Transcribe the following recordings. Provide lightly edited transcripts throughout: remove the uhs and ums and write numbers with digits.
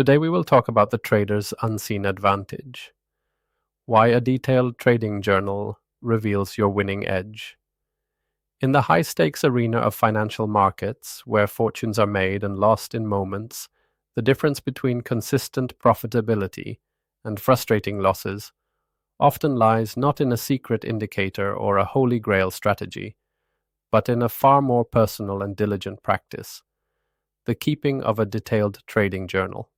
Today we will talk about the trader's unseen advantage, why a detailed trading journal reveals your winning edge. In the high-stakes arena of financial markets, where fortunes are made and lost in moments, the difference between consistent profitability and frustrating losses often lies not in a secret indicator or a holy grail strategy, but in a far more personal and diligent practice, the keeping of a detailed trading journal.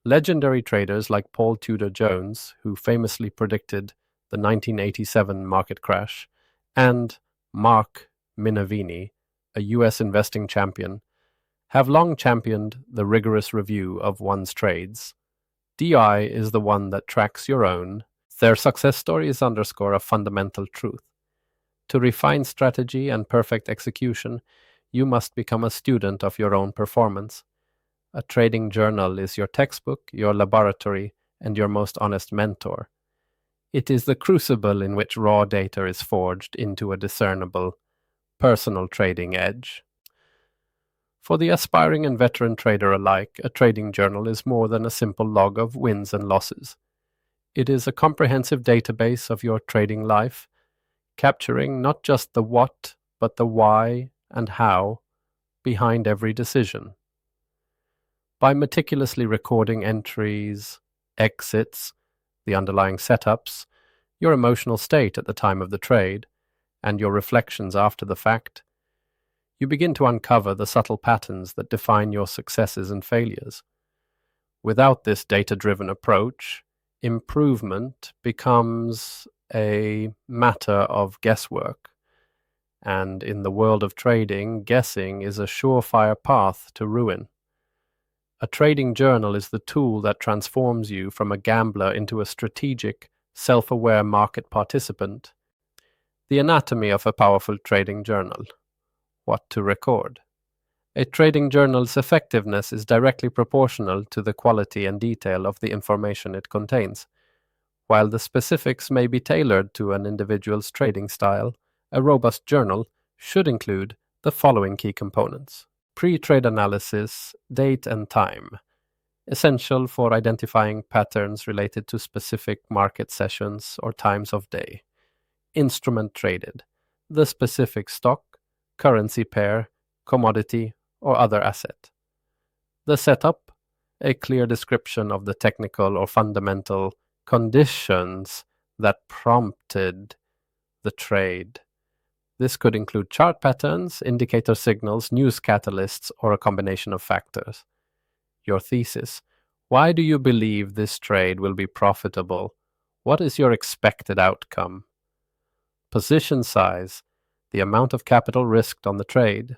Legendary traders like Paul Tudor Jones, who famously predicted the 1987 market crash, and Mark Minervini, a US investing champion, have long championed the rigorous review of one's trades. DI is the one that tracks your own. Their success stories underscore a fundamental truth. To refine strategy and perfect execution, you must become a student of your own performance. A trading journal is your textbook, your laboratory, and your most honest mentor. It is the crucible in which raw data is forged into a discernible, personal trading edge. For the aspiring and veteran trader alike, a trading journal is more than a simple log of wins and losses. It is a comprehensive database of your trading life, capturing not just the what, but the why and how behind every decision. By meticulously recording entries, exits, the underlying setups, your emotional state at the time of the trade, and your reflections after the fact, you begin to uncover the subtle patterns that define your successes and failures. Without this data-driven approach, improvement becomes a matter of guesswork. And in the world of trading, guessing is a surefire path to ruin. A trading journal is the tool that transforms you from a gambler into a strategic, self-aware market participant. The anatomy of a powerful trading journal. What to record. A trading journal's effectiveness is directly proportional to the quality and detail of the information it contains. While the specifics may be tailored to an individual's trading style, a robust journal should include the following key components. Pre-trade analysis, date and time, essential for identifying patterns related to specific market sessions or times of day. Instrument traded, the specific stock, currency pair, commodity, or other asset. The setup, a clear description of the technical or fundamental conditions that prompted the trade. This could include chart patterns, indicator signals, news catalysts, or a combination of factors. Your thesis. Why do you believe this trade will be profitable? What is your expected outcome? Position size, the amount of capital risked on the trade.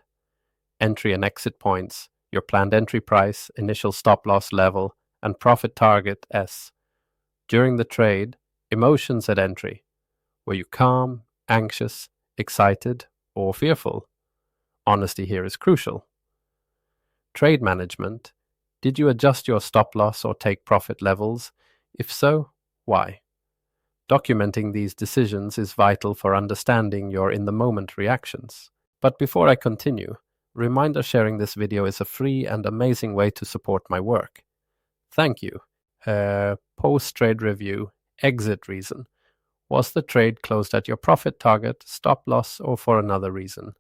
Entry and exit points, your planned entry price, initial stop-loss level, and profit target S. During the trade, emotions at entry. Were you calm, anxious, excited, or fearful? Honesty here is crucial. Trade management. Did you adjust your stop-loss or take profit levels? If so, why? Documenting these decisions is vital for understanding your in-the-moment reactions. But before I continue, reminder sharing this video is a free and amazing way to support my work. Thank you. Post-trade review, exit reason. Was the trade closed at your profit target, stop loss, or for another reason?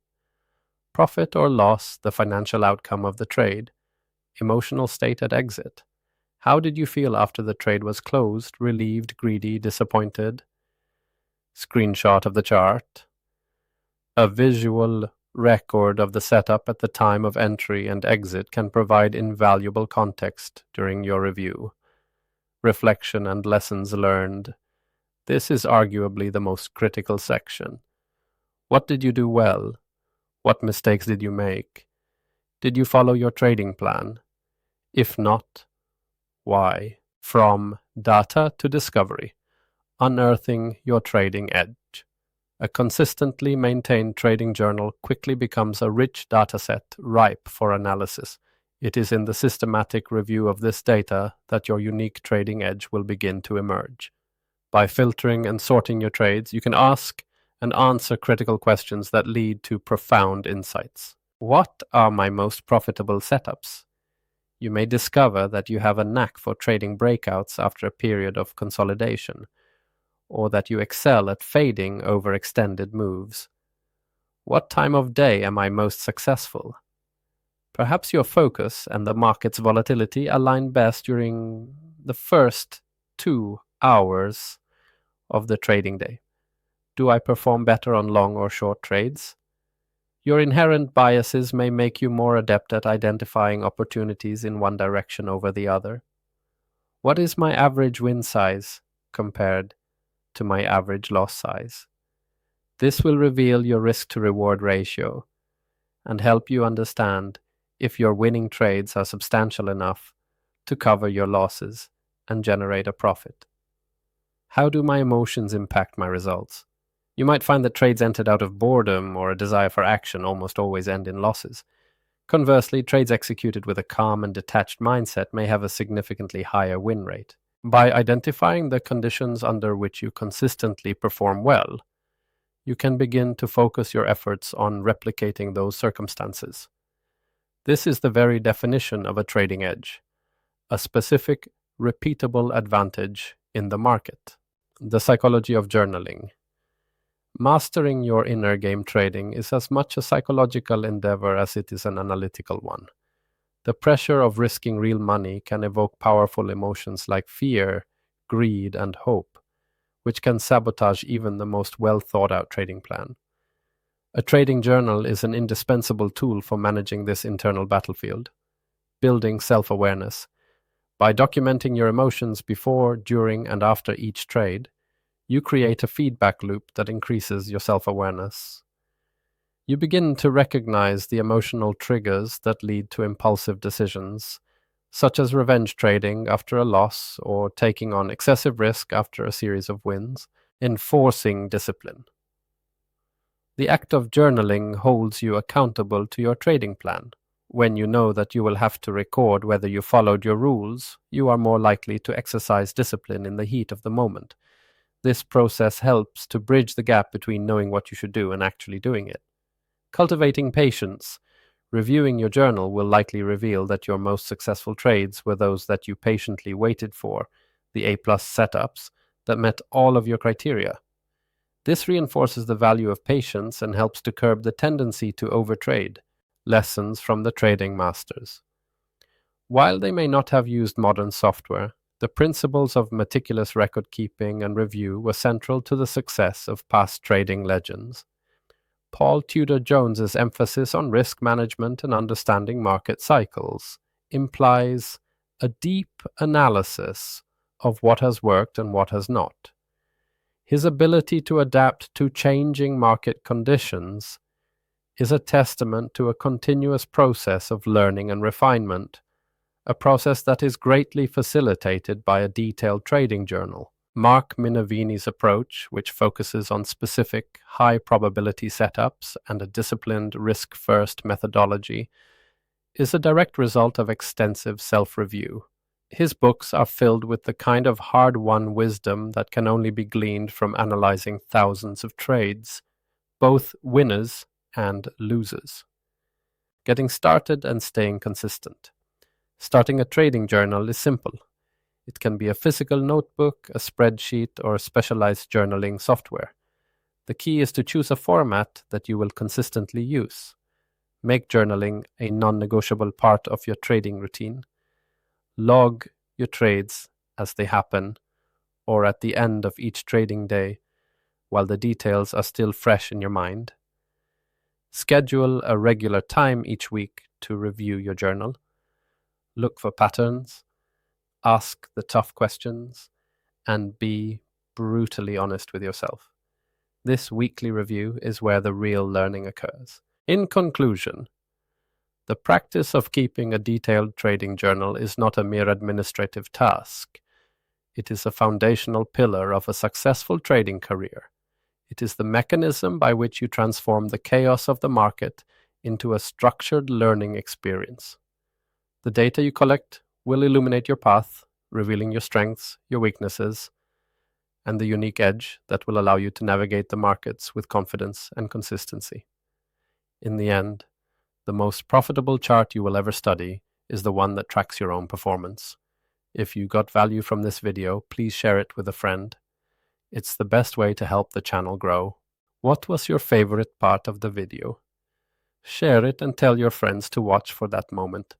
Profit or loss, the financial outcome of the trade. Emotional state at exit. How did you feel after the trade was closed? Relieved, greedy, disappointed? Screenshot of the chart. A visual record of the setup at the time of entry and exit can provide invaluable context during your review. Reflection and lessons learned. This is arguably the most critical section. What did you do well? What mistakes did you make? Did you follow your trading plan? If not, why? From data to discovery. Unearthing your trading edge. A consistently maintained trading journal quickly becomes a rich dataset ripe for analysis. It is in the systematic review of this data that your unique trading edge will begin to emerge. By filtering and sorting your trades, you can ask and answer critical questions that lead to profound insights. What are my most profitable setups? You may discover that you have a knack for trading breakouts after a period of consolidation, or that you excel at fading over extended moves. What time of day am I most successful? Perhaps your focus and the market's volatility align best during the first 2 hours of the trading day. Do I perform better on long or short trades? Your inherent biases may make you more adept at identifying opportunities in one direction over the other. What is my average win size compared to my average loss size? This will reveal your risk to reward ratio and help you understand if your winning trades are substantial enough to cover your losses and generate a profit. How do my emotions impact my results? You might find that trades entered out of boredom or a desire for action almost always end in losses. Conversely, trades executed with a calm and detached mindset may have a significantly higher win rate. By identifying the conditions under which you consistently perform well, you can begin to focus your efforts on replicating those circumstances. This is the very definition of a trading edge, a specific, repeatable advantage in the market. The psychology of journaling. Mastering your inner game trading is as much a psychological endeavor as it is an analytical one. The pressure of risking real money can evoke powerful emotions like fear, greed, and hope, which can sabotage even the most well-thought-out trading plan. A trading journal is an indispensable tool for managing this internal battlefield. Building self-awareness. By documenting your emotions before, during, and after each trade, you create a feedback loop that increases your self-awareness. You begin to recognize the emotional triggers that lead to impulsive decisions, such as revenge trading after a loss or taking on excessive risk after a series of wins, enforcing discipline. The act of journaling holds you accountable to your trading plan. When you know that you will have to record whether you followed your rules, you are more likely to exercise discipline in the heat of the moment. This process helps to bridge the gap between knowing what you should do and actually doing it. Cultivating patience. Reviewing your journal will likely reveal that your most successful trades were those that you patiently waited for, the A-plus setups that met all of your criteria. This reinforces the value of patience and helps to curb the tendency to overtrade. Lessons from the trading masters. While they may not have used modern software, the principles of meticulous record keeping and review were central to the success of past trading legends. Paul Tudor Jones's emphasis on risk management and understanding market cycles implies a deep analysis of what has worked and what has not. His ability to adapt to changing market conditions is a testament to a continuous process of learning and refinement, a process that is greatly facilitated by a detailed trading journal. Mark Minervini's approach, which focuses on specific, high-probability setups and a disciplined risk-first methodology, is a direct result of extensive self-review. His books are filled with the kind of hard-won wisdom that can only be gleaned from analyzing thousands of trades, both winners and losers. Getting started and staying consistent. Starting a trading journal is simple. It can be a physical notebook, a spreadsheet, or specialized journaling software. The key is to choose a format that you will consistently use. Make journaling a non-negotiable part of your trading routine. Log your trades as they happen, or at the end of each trading day, while the details are still fresh in your mind. Schedule a regular time each week to review your journal. Look for patterns, ask the tough questions, and be brutally honest with yourself. This weekly review is where the real learning occurs. In conclusion, the practice of keeping a detailed trading journal is not a mere administrative task. It is a foundational pillar of a successful trading career. It is the mechanism by which you transform the chaos of the market into a structured learning experience. The data you collect will illuminate your path, revealing your strengths, your weaknesses, and the unique edge that will allow you to navigate the markets with confidence and consistency. In the end, the most profitable chart you will ever study is the one that tracks your own performance. If you got value from this video, please share it with a friend. It's the best way to help the channel grow. What was your favorite part of the video? Share it and tell your friends to watch for that moment.